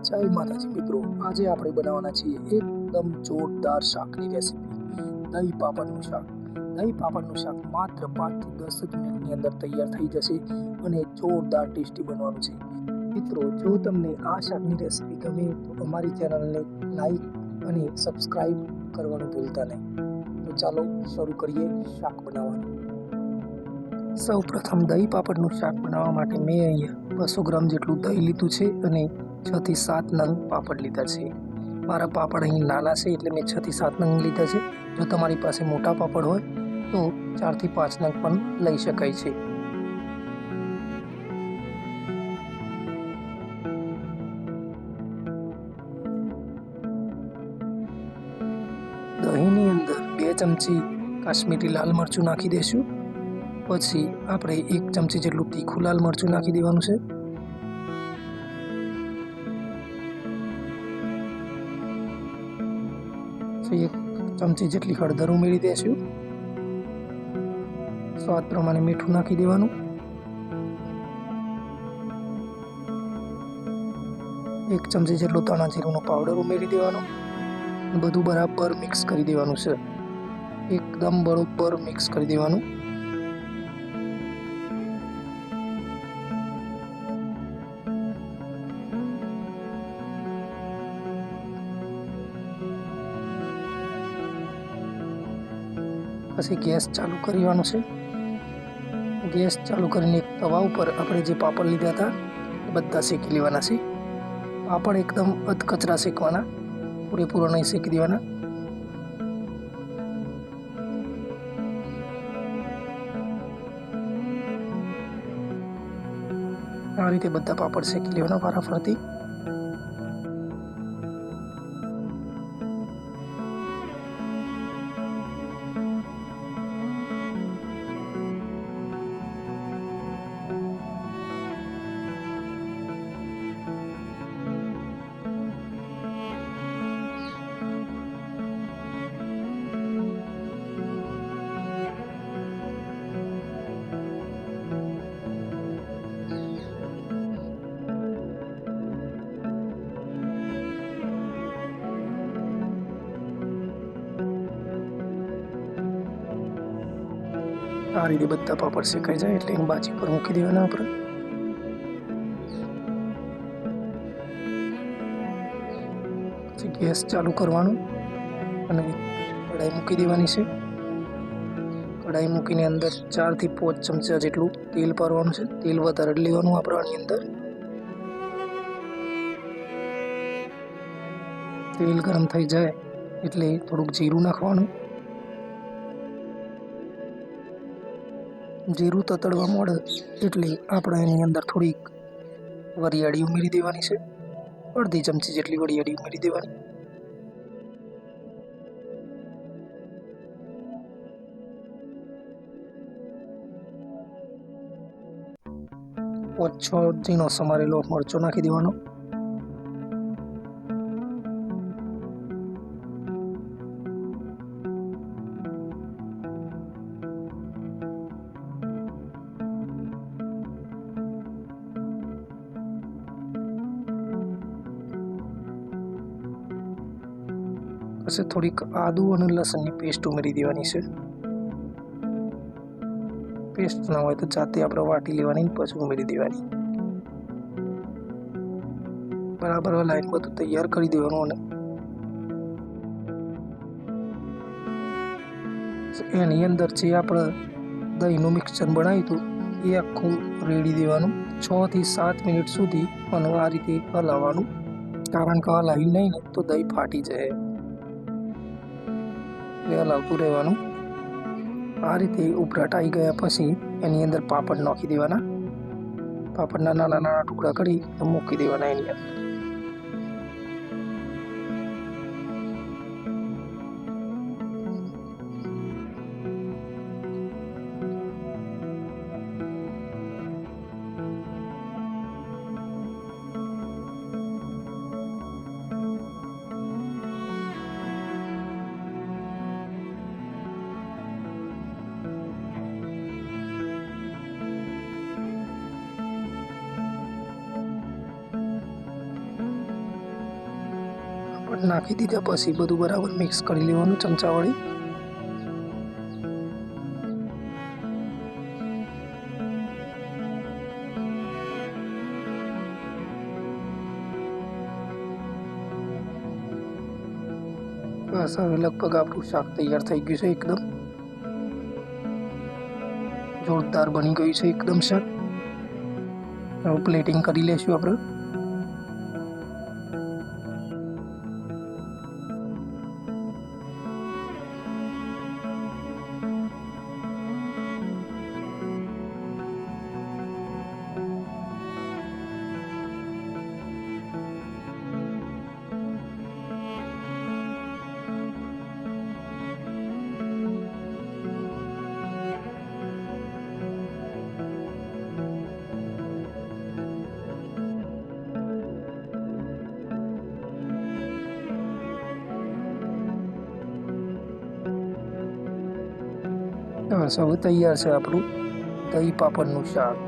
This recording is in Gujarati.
જય માતાજી મિત્રો, આજે આપણે બનાવવાના છીએ એકદમ જોરદાર શાકની રેસીપી, દહીં પાપડનું શાક. દહીં પાપડનું શાક માત્ર 5 થી 10 જ મિનિટની અંદર તૈયાર થઈ જશે અને જોરદાર ટેસ્ટી બનવાનું છે. મિત્રો, જો તમને આ શાકની રેસીપી ગમે તો અમારી ચેનલને લાઈક અને સબસ્ક્રાઈબ કરવાનું ભૂલતા નહીં. તો ચાલો શરૂ કરીએ શાક બનાવવાનું. સૌ પ્રથમ દહીં પાપડનું શાક બનાવવા માટે મેં અહીંયા 200 ગ્રામ જેટલું દહીં લીધું છે અને 6 થી 7 નંગ પાપડ લીધા છે. મારા પાપડ અહીં નાના છે એટલે મેં 6 થી 7 નંગ લીધા છે. જો તમારી પાસે મોટા પાપડ હોય તો 4 થી 5 નંગ પણ લઈ શકાય છે. દહીંની અંદર 2 ચમચી કાશ્મીરી લાલ મરચું નાખી દઈશું. પછી આપણે 1 ચમચી જેટલું તીખું લાલ મરચું નાખી દેવાનું છે. પછી 1 ચમચી જેટલી હળદર ઉમેરી દઈશું. સ્વાદ પ્રમાણે મીઠું નાખી દેવાનું. 1 ચમચી જેટલું ધાણા જીરુંનો પાવડર ઉમેરી દેવાનો. બધું બરાબર મિક્સ કરી દેવાનું છે. એકદમ બરોબર મિક્સ કરી દેવાનું. પછી ગેસ ચાલુ કરવાનો છે. ગેસ ચાલુ કરીને એક તવા ઉપર આપણે જે પાપડ લીધા હતા એ બધા શેકી લેવાના છે. પાપડ એકદમ અધકચરા શેકવાના, પૂરેપૂરો નહીં શેકી દેવાના. આ રીતે બધા પાપડ શેકી લેવાના વારાફરતી. આ રીતે બધા પાપડ શેકાઈ જાય એટલે એને બાજી પર મૂકી દેવાના આપણે. પછી ગેસ ચાલુ કરવાનું અને કઢાઈ મૂકી દેવાની છે. કઢાઈ મૂકીને અંદર 4 થી 5 ચમચા જેટલું તેલ પારવાનું છે. તેલ વધારે લેવાનું આપણે આની અંદર. તેલ ગરમ થઈ જાય એટલે થોડુંક જીરું નાખવાનું. જીરું તતડવા માંડે એટલે આપણે એની અંદર થોડીક વરિયાળી ઉમેરી દેવાની છે. અડધી ચમચી જેટલી વરિયાળી ઉમેરી દેવાની. ઓછો ઝીણો સમારેલો મરચો નાખી દેવાનો. પછી થોડીક આદુ અને લસણની પેસ્ટ ઉમેરી દેવાની છે. પેસ્ટ ના હોય તો જાતે આપણે વાટી લેવાની પછી ઉમેરી દેવાની. બરાબર લાઈન બધું તૈયાર કરી દેવાનું અને એની અંદર જે આપણે દહીંનું મિક્સચર બનાવ્યું હતું એ આખું રેડી દેવાનું. 6 થી 7 મિનિટ સુધી અને આ રીતે હલાવવાનું, કારણ કે હલાવી નહીં તો દહીં ફાટી જાય. હલાવતું રહેવાનું. આ રીતે ઉભરાટ આવી ગયા પછી એની અંદર પાપડ નાખી દેવાના. પાપડના નાના નાના ટુકડા કરી મૂકી દેવાના એની અંદર. નાખી દીધા પછી બધું બરાબર મિક્સ કરી લેવાનું ચમચા વડે. બસ હવે લગભગ આપણું શાક તૈયાર થઈ ગયું છે. એકદમ જોરદાર બની ગયું છે એકદમ શાક. હવે પ્લેટિંગ કરી લેશું આપણે. બસ હવે તૈયાર છે આપણું દહીં પાપડનું શાક.